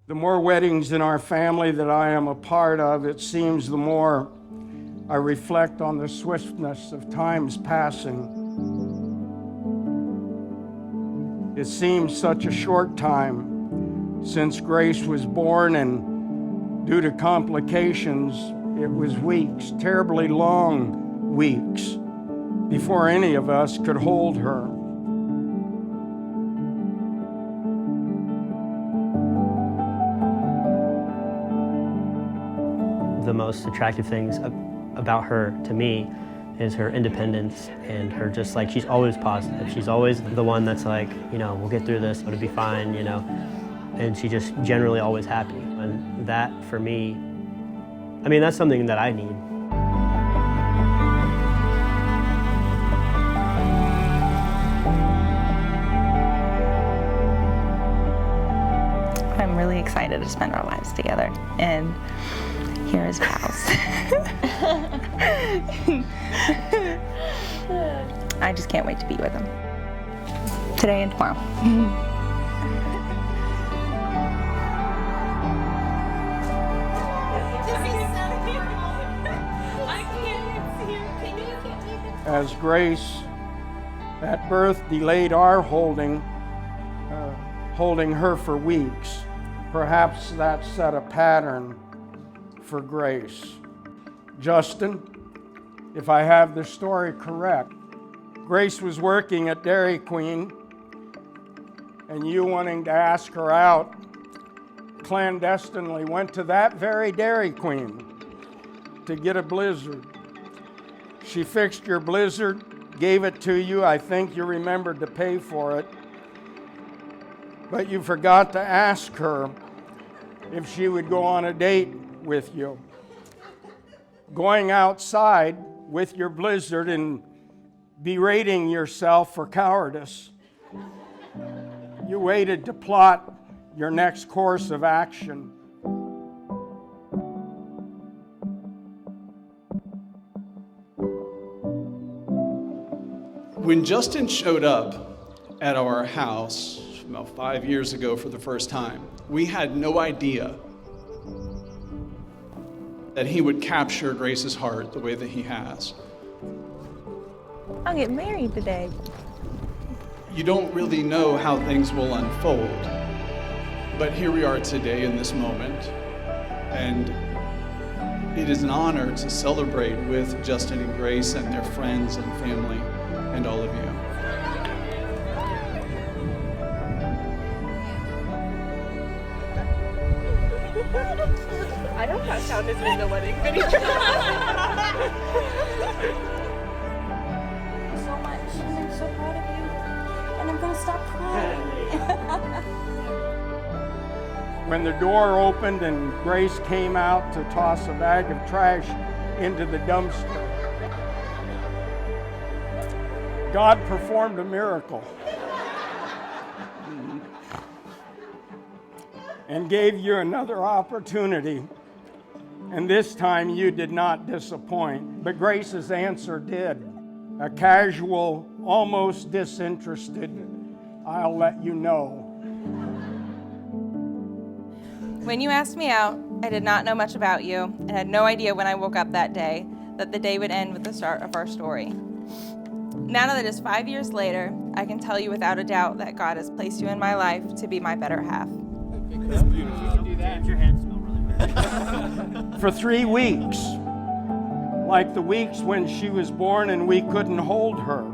The more weddings in our family that I am a part of, it seems the more I reflect on the swiftness of time's passing. It seems such a short time since Grace was born, and due to complications, it was weeks, terribly long weeks, before any of us could hold her. The most attractive things about her to me is her independence and her just like, she's always positive. She's always the one that's like, we'll get through this, it'll be fine, and she just generally always happy. And that for me, that's something that I need. I'm really excited to spend our lives together, and here is pals. I just can't wait to be with him today and tomorrow. As Grace at birth delayed our holding her for weeks, perhaps that set a pattern for Grace. Justin, if I have the story correct, Grace was working at Dairy Queen, and you, wanting to ask her out, clandestinely went to that very Dairy Queen to get a Blizzard. She fixed your Blizzard, gave it to you. I think you remembered to pay for it, but you forgot to ask her if she would go on a date with you. Going outside with your Blizzard and berating yourself for cowardice, you waited to plot your next course of action. When Justin showed up at our house about 5 years ago for the first time, we had no idea that he would capture Grace's heart the way that he has. I'll get married today. You don't really know how things will unfold, but here we are today in this moment, and it is an honor to celebrate with Justin and Grace and their friends and family and all of you. I don't have sound as in the wedding video. So much. I'm so proud of you. And I'm gonna stop crying. When the door opened and Grace came out to toss a bag of trash into the dumpster, God performed a miracle and gave you another opportunity. And this time you did not disappoint, but Grace's answer did. A casual, almost disinterested, "I'll let you know." When you asked me out, I did not know much about you and had no idea when I woke up that day that the day would end with the start of our story. Now that it is 5 years later, I can tell you without a doubt that God has placed you in my life to be my better half. That's beautiful. Do that. Your hands smell really weird. For 3 weeks, like the weeks when she was born and we couldn't hold her.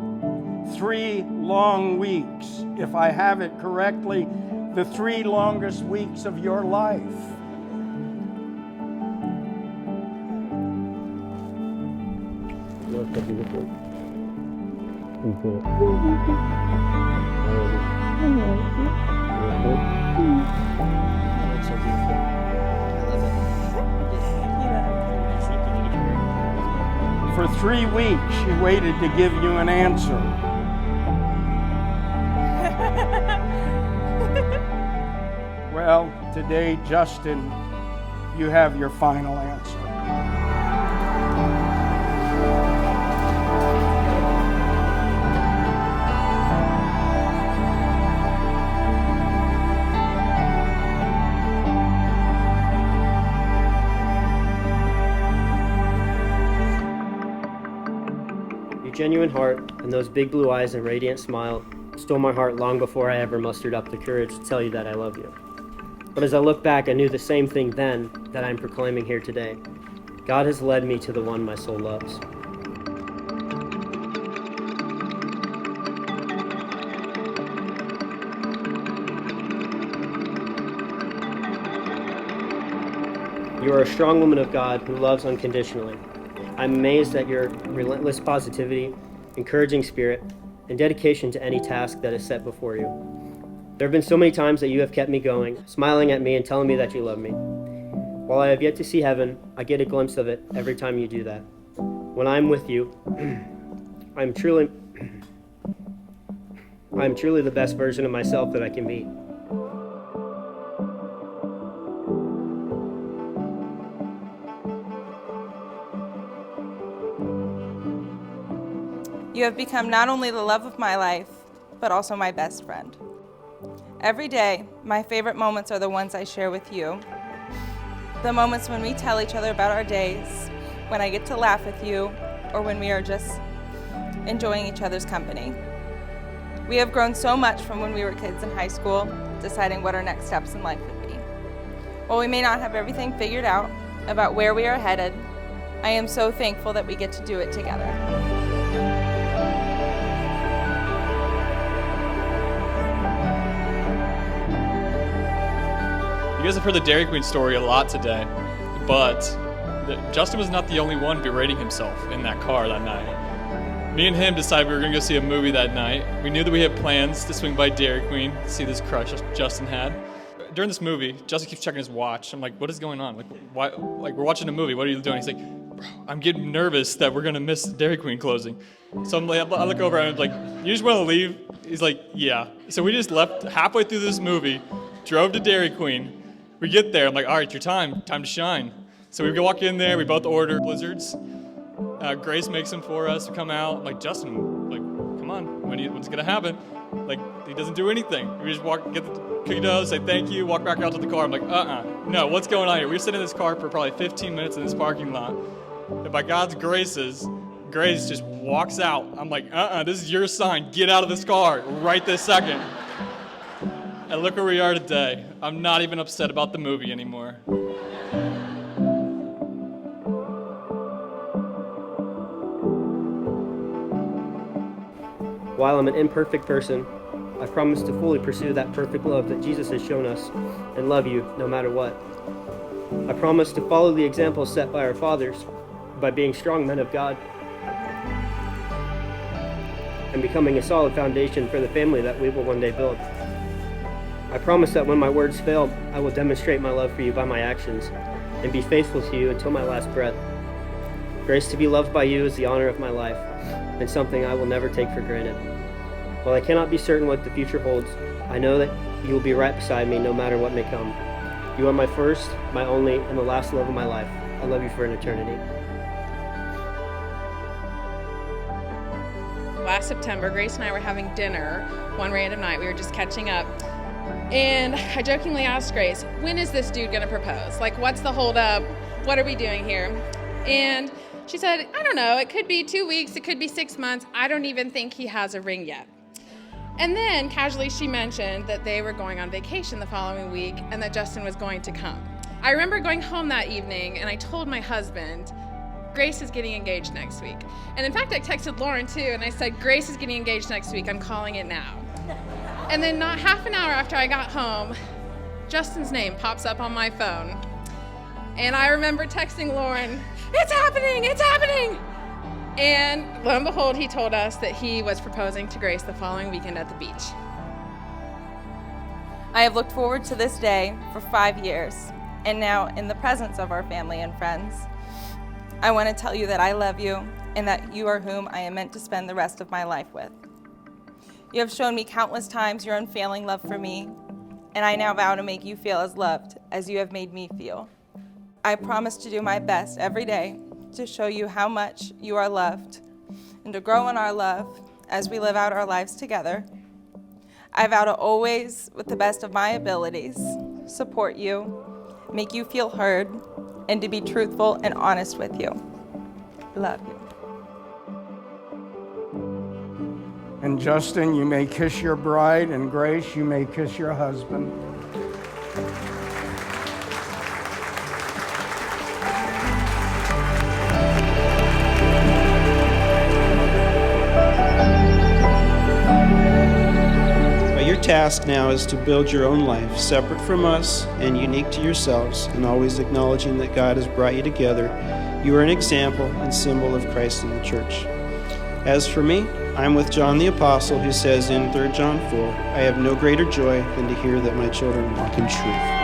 3 long weeks, if I have it correctly, the 3 longest weeks of your life. For 3 weeks, she waited to give you an answer. Well, today, Justin, you have your final answer. genuine heart and those big blue eyes and radiant smile stole my heart long before I ever mustered up the courage to tell you that I love you. But as I look back, I knew the same thing then that I'm proclaiming here today. God has led me to the one my soul loves. You are a strong woman of God who loves unconditionally. I'm amazed at your relentless positivity, encouraging spirit, and dedication to any task that is set before you. There have been so many times that you have kept me going, smiling at me and telling me that you love me. While I have yet to see heaven, I get a glimpse of it every time you do that. When I'm with you, I'm truly the best version of myself that I can be. You have become not only the love of my life, but also my best friend. Every day, my favorite moments are the ones I share with you. The moments when we tell each other about our days, when I get to laugh with you, or when we are just enjoying each other's company. We have grown so much from when we were kids in high school, deciding what our next steps in life would be. While we may not have everything figured out about where we are headed, I am so thankful that we get to do it together. You guys have heard the Dairy Queen story a lot today, but Justin was not the only one berating himself in that car that night. Me and him decided we were going to go see a movie that night. We knew that we had plans to swing by Dairy Queen to see this crush Justin had. During this movie, Justin keeps checking his watch. I'm like, what is going on? Like, why? Like, we're watching a movie. What are you doing? He's like, bro, I'm getting nervous that we're going to miss Dairy Queen closing. So I'm like, I look over and I'm like, you just want to leave? He's like, yeah. So we just left halfway through this movie, drove to Dairy Queen. We get there, I'm like, all right, your time to shine. So we walk in there, we both order Blizzards. Grace makes them for us, we come out. I'm like, Justin, like, come on, when's it gonna happen? Like, he doesn't do anything. We just get the cookie dough, say thank you, walk back out to the car. I'm like, no, what's going on here? We were sitting in this car for probably 15 minutes in this parking lot. And by God's graces, Grace just walks out. I'm like, this is your sign, get out of this car right this second. And look where we are today. I'm not even upset about the movie anymore. While I'm an imperfect person, I promise to fully pursue that perfect love that Jesus has shown us and love you no matter what. I promise to follow the example set by our fathers by being strong men of God and becoming a solid foundation for the family that we will one day build. I promise that when my words fail, I will demonstrate my love for you by my actions and be faithful to you until my last breath. Grace, to be loved by you is the honor of my life and something I will never take for granted. While I cannot be certain what the future holds, I know that you will be right beside me no matter what may come. You are my first, my only, and the last love of my life. I love you for an eternity. Last September, Grace and I were having dinner one random night. We were just catching up. And I jokingly asked Grace, when is this dude gonna propose? Like, what's the holdup? What are we doing here? And she said, I don't know, it could be 2 weeks, it could be 6 months. I don't even think he has a ring yet. And then casually she mentioned that they were going on vacation the following week and that Justin was going to come. I remember going home that evening and I told my husband, Grace is getting engaged next week. And in fact, I texted Lauren too and I said, Grace is getting engaged next week, I'm calling it now. And then not half an hour after I got home, Justin's name pops up on my phone. And I remember texting Lauren, it's happening, it's happening! And lo and behold, he told us that he was proposing to Grace the following weekend at the beach. I have looked forward to this day for 5 years, and now in the presence of our family and friends, I want to tell you that I love you and that you are whom I am meant to spend the rest of my life with. You have shown me countless times your unfailing love for me, and I now vow to make you feel as loved as you have made me feel. I promise to do my best every day to show you how much you are loved and to grow in our love as we live out our lives together. I vow to always, with the best of my abilities, support you, make you feel heard, and to be truthful and honest with you. I love you. And Justin, you may kiss your bride, and Grace, you may kiss your husband. Your task now is to build your own life, separate from us and unique to yourselves, and always acknowledging that God has brought you together. You are an example and symbol of Christ in the church. As for me, I'm with John the Apostle, who says in 3 John 4, I have no greater joy than to hear that my children walk in truth.